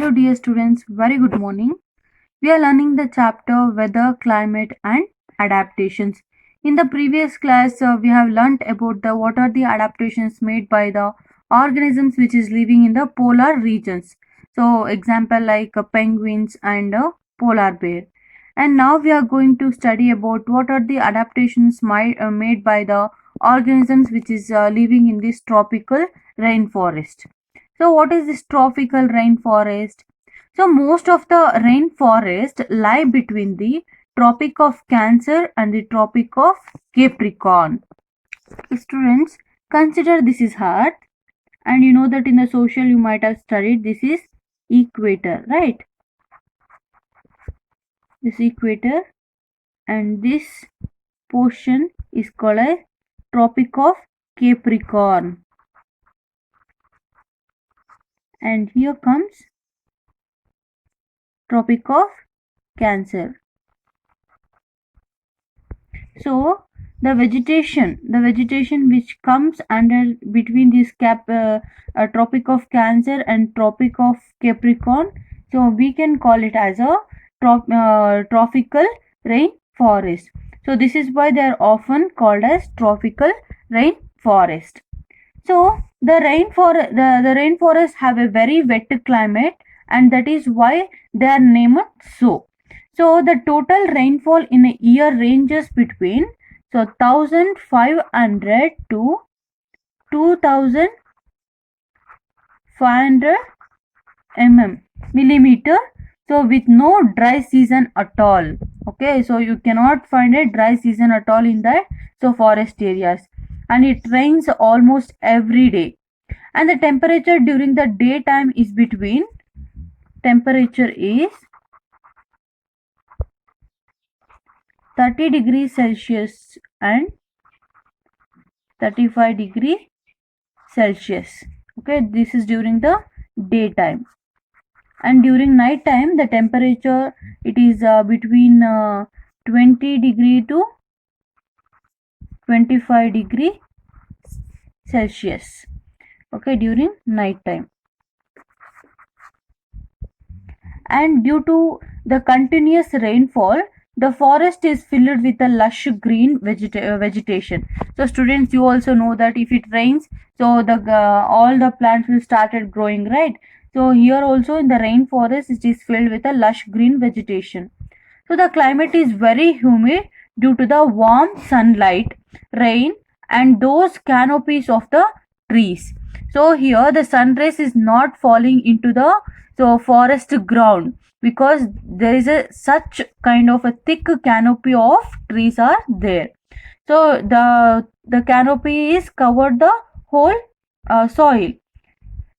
Hello, dear students. Very good morning. We are learning the chapter Weather, Climate, and Adaptations. In the previous class, we have learnt about the what are the adaptations made by the organisms which is living in the polar regions. So, example like penguins and polar bear. And now we are going to study about what are the adaptations made by the organisms which is living in this tropical rainforest. So, what is this tropical rainforest? So, most of the rainforest lie between the Tropic of Cancer and the Tropic of Capricorn. Students, consider this is Earth, and you know that in the social you might have studied this is equator, right? This equator, and this portion is called as Tropic of Capricorn. And here comes Tropic of Cancer. So the vegetation which comes under between this Tropic of Cancer and Tropic of Capricorn, so we can call it as a tropical rainforest. So this is why they are often called as tropical rainforest. So the rainforests have a very wet climate, and that is why they are named so. So the total rainfall in a year ranges between 1500 to 2500 millimeter. So with no dry season at all. Okay, so you cannot find a dry season at all in the forest areas, and it rains almost every day. And the temperature during the daytime is between 30 degrees Celsius and 35 degrees Celsius. Okay, this is during the daytime. And during night time, the temperature it is between 20 degree to 25 degree Celsius. Okay, during night time. And due to the continuous rainfall, the forest is filled with a lush green vegetation. So students, you also know that if it rains, so the all the plants will started growing, right? So here also in the rainforest, it is filled with a lush green vegetation. So the climate is very humid due to the warm sunlight, rain, and those canopies of the trees. So here the sun rays is not falling into the forest ground, because there is a such kind of a thick canopy of trees are there. So the canopy is covered the whole soil,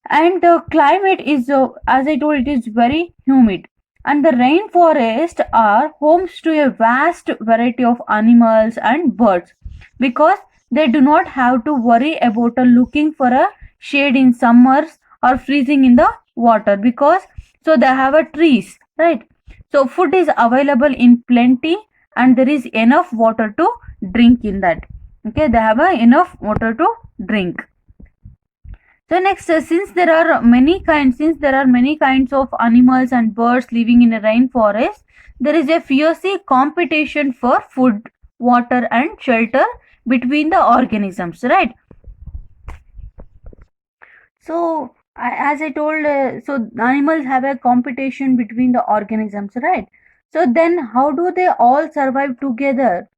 and the climate is as I told, it is very humid, and the rainforests are homes to a vast variety of animals and birds, because they do not have to worry about looking for a shade in summers or freezing in the water, because so they have a trees, right? So food is available in plenty, and there is enough water to drink in that. Okay, they have enough water to drink. So next, since there are many kinds of animals and birds living in a rainforest, there is a fierce competition for food, water, and shelter between the organisms, right? So as I told, so animals have a competition between the organisms, right? So then how do they all survive together?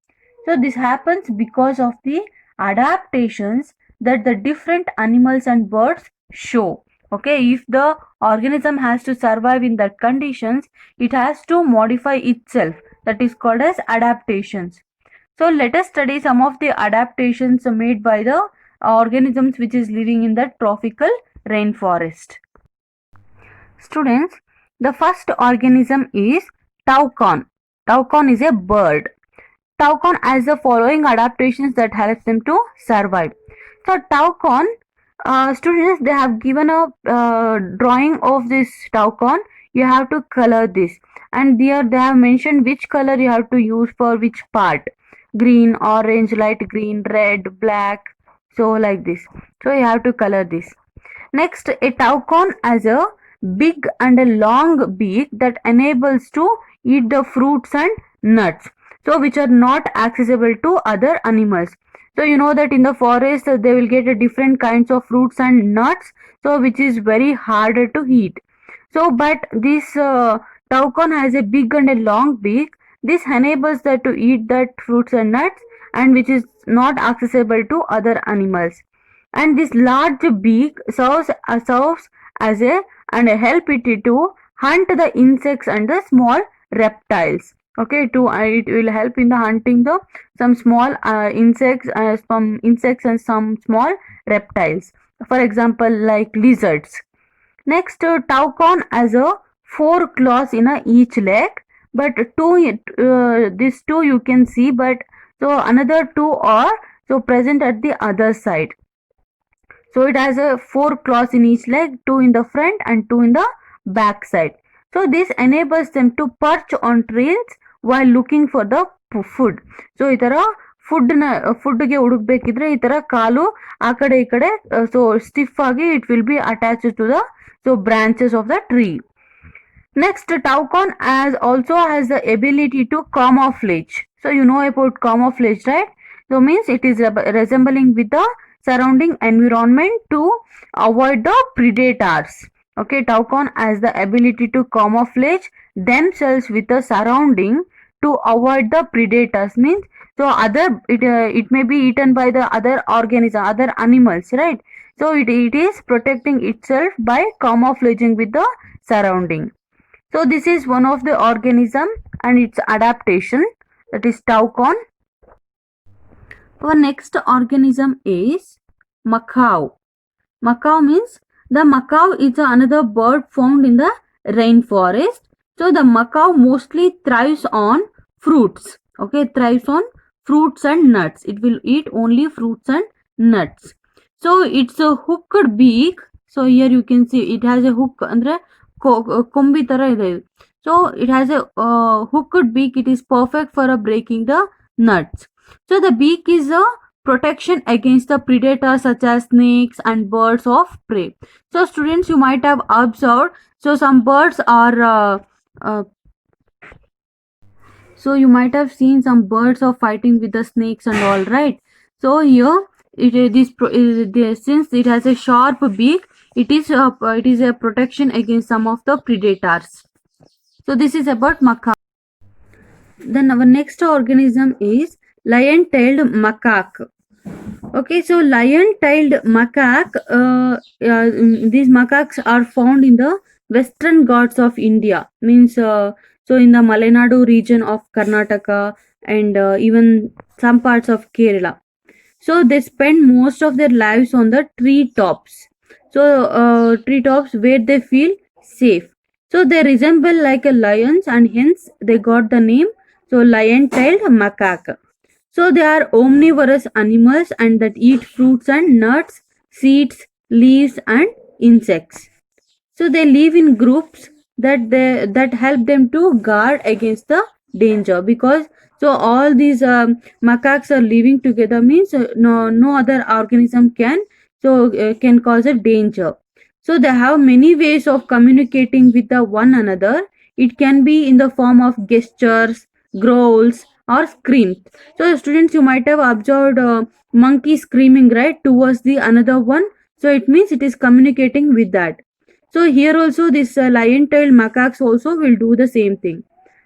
So this happens because of the adaptations that the different animals and birds show. Okay, if the organism has to survive in that conditions, it has to modify itself. That is called as adaptations. So let us study some of the adaptations made by the organisms which is living in the tropical rainforest. Students, the first organism is toucan. Toucan is a bird. Toucan has the following adaptations that helps them to survive. So toucan, students, they have given a drawing of this toucan. You have to color this, and there they have mentioned which color you have to use for which part: green, orange, light green, red, black. So like this. So you have to color this. Next, a toucan has a big and a long beak that enables to eat the fruits and nuts, so which are not accessible to other animals. So you know that in the forest they will get different kinds of fruits and nuts, so which is very harder to eat. So but this toucan has a big and a long beak. This enables that to eat that fruits and nuts, and which is not accessible to other animals. And this large beak serves as a and help it to hunt the insects and the small reptiles. Okay, to it will help in the hunting the some small insects and some small reptiles, for example like lizards. Next, toucan has a four claws in each leg, but these two you can see, but so another two are so present at the other side. So it has a four claws in each leg, two in the front and two in the back side. So this enables them to perch on trees while looking for the food. So ಈ ತರ ಫುಡ್ಗೆ ಹುಡುಕ್ಬೇಕಿದ್ರೆ ಈ ತರ ಕಾಲು ಆ ಕಡೆ ಈ ಕಡೆ so stiff ಆಗಿ it will be attach to the so branches of the tree. Next, toucan also has the ability to camouflage. So you know about camouflage, right? So means it is resembling with the surrounding environment to avoid the predators. Okay, toucan has the ability to camouflage themselves with the surrounding to avoid the predators. Means so it may be eaten by the other organism, other animals, right? So it is protecting itself by camouflaging with the surrounding. So this is one of the organism and its adaptation, that is toucan. Our next organism is macaw. Macaw means the macaw is another bird found in the rainforest. So the macaw mostly thrives on fruits. Okay, thrives on fruits and nuts. It will eat only fruits and nuts. So it's a hooked beak. So here you can see it has a hook andre Kombi ತರ ಇದೆ. So it has a hooked beak. It is perfect for breaking the nuts. So the beak is a protection against the predators such as snakes and birds of prey. So students, you might have observed, so some birds are so you might have seen some birds are fighting with the snakes and all, right? So here since it has a sharp beak, it is a protection against some of the predators. So this is about macaw. Then our next organism is lion-tailed macaque. Okay, so lion-tailed macaque, these macaques are found in the western Ghats of India. Means so in the Malenadu region of Karnataka and even some parts of Kerala. So they spend most of their lives on the tree tops. So treetops where they feel safe. So they resemble like a lions, and hence they got the name so lion-tailed macaque. So they are omnivorous animals and that eat fruits and nuts, seeds, leaves and insects. So they live in groups that help them to guard against the danger, because so all these macaques are living together means no other organism can cause a danger. So they have many ways of communicating with the one another. It can be in the form of gestures, growls or screams. So students, you might have observed monkey screaming right towards the another one, so it means it is communicating with that. So here also this lion-tailed macaques also will do the same thing,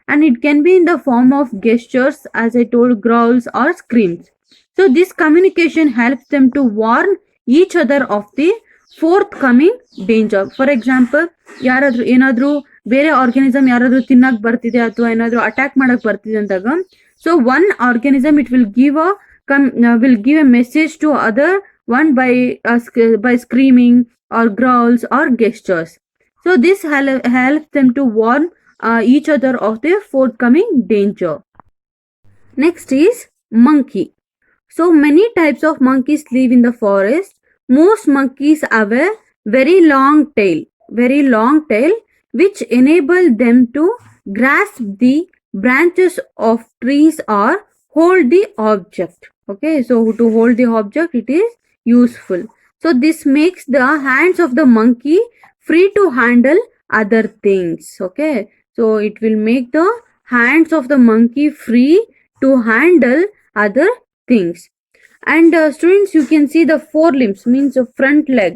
and it can be in the form of gestures, as I told, growls or screams. So this communication helps them to warn each other of the forthcoming danger. For example, ಯಾರಾದ್ರೂ ಏನಾದ್ರೂ ಬೇರೆ organism ಯಾರಾದ್ರೂ ತಿನ್ನಕ್ ಬರ್ತಿದೆ ಅಥವಾ ಏನಾದ್ರೂ attack ಮಾಡಕ್ ಬರ್ತಿದೆ ಅಂದಾಗ, so one organism it will give a message to other one by screaming or growls or gestures. So this helps them to warn each other of their forthcoming danger. Next is monkey. So many types of monkeys live in the forest. Most monkeys have a very long tail, which enable them to grasp the branches of trees or hold the object. Okay, so to hold the object it is useful. So this makes the hands of the monkey free to handle other things. Okay, so it will make the hands of the monkey free to handle other things. And students, you can see the forelimbs means the front leg.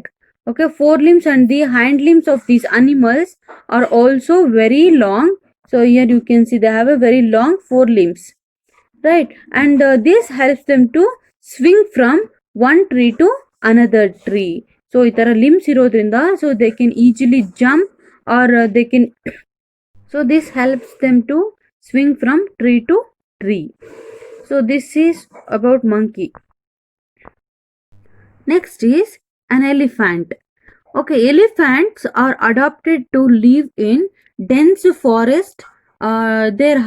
Okay, forelimbs and the hind limbs of these animals are also very long. So here you can see they have a very long forelimbs, right? And this helps them to swing from one tree to another tree. So ಈ ತರ limbs ಇರೋದ್ರಿಂದ so they can easily jump, or they can so this helps them to swing from tree to tree. So this is about monkey. Next is an elephant. Okay, elephants are adapted to live in dense forest. Their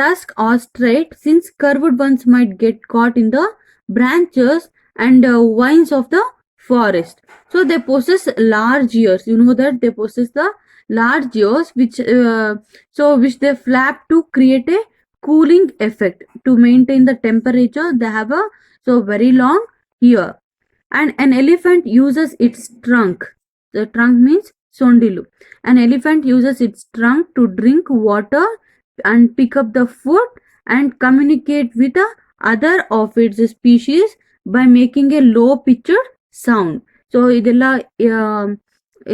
tusks are straight, since curved ones might get caught in the branches and vines of the forest. So they possess large ears. You know that they possess the large ears, which they flap to create a cooling effect. To maintain the temperature, they have a very long ear. And an elephant uses its trunk. The trunk means sondilu. An elephant uses its trunk to drink water and pick up the food and communicate with the other of its species by making a low pitched sound. So ಇದೆಲ್ಲ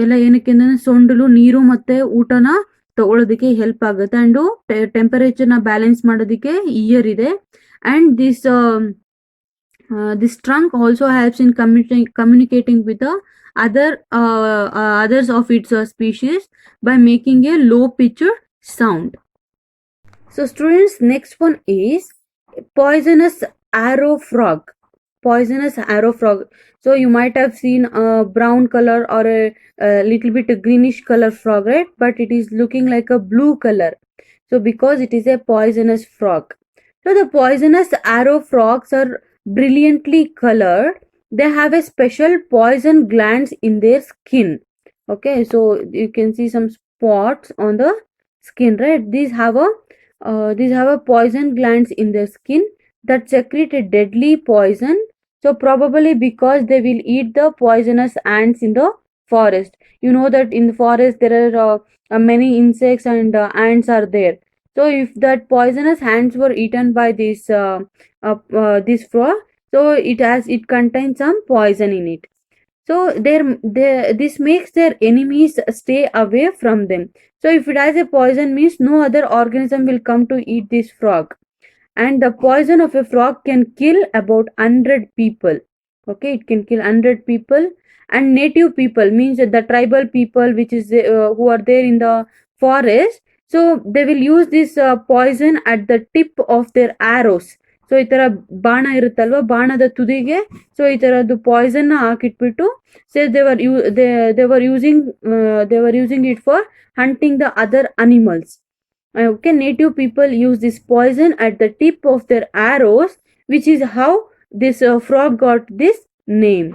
ಎಲ್ಲ ಏನಕ್ಕೆ ಅಂದ್ರೆ ಸೊಂಡಿಲು ನೀರು ಮತ್ತೆ ಊಟನ ತಗೊಳ್ಳೋದಕ್ಕೆ help ಆಗುತ್ತೆ. And temperature ನ ಬ್ಯಾಲೆನ್ಸ್ ಮಾಡೋದಕ್ಕೆ ಇಯರ್ ಇದೆ. And this trunk also helps in communicating with the others of its species by making a low pitched sound. So students, next one is poisonous arrow frog. Poisonous arrow frog. So you might have seen a brown color or a little bit greenish color frog, right? But it is looking like a blue color. So because it is a poisonous frog. So the poisonous arrow frogs are brilliantly colored. They have a special poison glands in their skin. Okay, so you can see some spots on the skin, right? These have a poison glands in their skin that secrete a deadly poison. So probably because they will eat the poisonous ants in the forest. You know that in the forest there are many insects and ants are there. So if that poisonous ants were eaten by this frog, so it contains some poison in it. So this makes their enemies stay away from them. So if it has a poison, means no other organism will come to eat this frog. And the poison of a frog can kill about 100 people. Okay, it can kill 100 people. And native people means the tribal people which is who are there in the forest. So they will use this poison at the tip of their arrows. So ಈ ತರ ಬಾಣ ಇರುತ್ತಲ್ವಾ, ಬಾಣದ ತುದಿಗೆ so ಈ ತರದ್ದು Poisson ನ ಹಾಕಿಟ್ಬಿಟ್ಟು ಸೇ they were using it for hunting the other animals. Okay, native people use this poison at the tip of their arrows, which is how this frog got this name.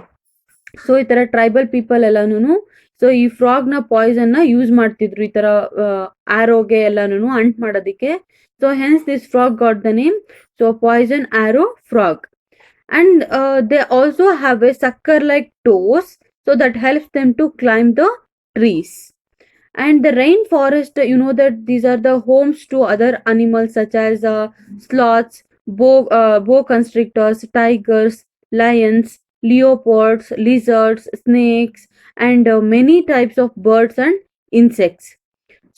So ಈ ತರ tribal people ಎಲ್ಲಾನು so ಈ frog ನ Poisson ನ use ಮಾಡ್ತಿದ್ರು ಈ ತರ ಆರೋಗೆ ಎಲ್ಲಾನು ಅಂಟ್ ಮಾಡೋದಿಕ್ಕೆ. So hence this frog got the name. So poison arrow frog. And they also have a sucker like toes, so that helps them to climb the trees. And the rainforest, you know that these are the homes to other animals such as sloths, boa constrictors, tigers, lions, leopards, lizards, snakes, and many types of birds and insects.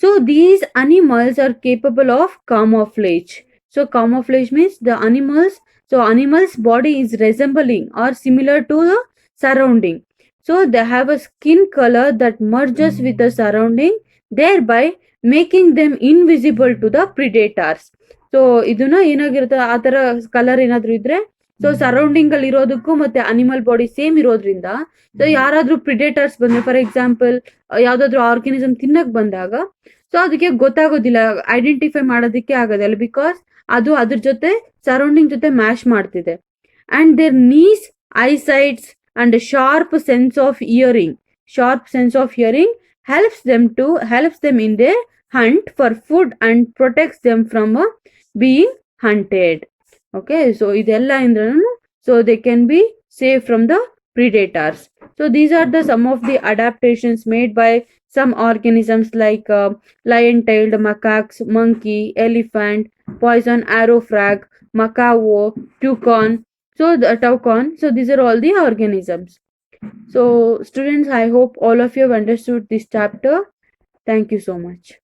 So these animals are capable of camouflage. So camouflage means the animal's body is resembling or similar to the surrounding. So they have a skin color that merges with the surrounding, thereby making them invisible to the predators. So ಇದನ್ನ ಏನಾಗಿರುತ್ತೆ, ಆ ತರ colour ಏನಾದ್ರು ಇದ್ರೆ so surrounding ಅಲ್ಲಿ ಇರೋದಕ್ಕೂ ಮತ್ತೆ animal body same ಇರೋದ್ರಿಂದ so ಯಾರಾದ್ರೂ ಪ್ರಿಡೇಟರ್ಸ್ ಬಂದ್ರೆ, ಫಾರ್ ಎಕ್ಸಾಂಪಲ್ ಯಾವ್ದಾದ್ರು ಆರ್ಗನಿಸಮ್ ತಿನ್ನಕ್ ಬಂದಾಗ ಸೊ ಅದಕ್ಕೆ ಗೊತ್ತಾಗೋದಿಲ್ಲ, ಐಡೆಂಟಿಫೈ ಮಾಡೋದಕ್ಕೆ ಆಗೋದಿಲ್ಲ, ಬಿಕಾಸ್ ಅದು ಅದ್ರ ಜೊತೆ ಸರೌಂಡಿಂಗ್ ಜೊತೆ ಮ್ಯಾಶ್ ಮಾಡ್ತಿದೆ. And their knees, eyesights and sharp sense of hearing helps them in their hunt for food and protects them from being hunted. Okay, so ಇದೆಲ್ಲ ಇಂದ್ರೂ so they can be safe from the predators. So these are the some of the adaptations made by some organisms like lion-tailed macaques, monkey, elephant, poison arrow frog, macaw, toucan. So the toucan. So these are all the organisms. So students, I hope all of you have understood this chapter. Thank you so much.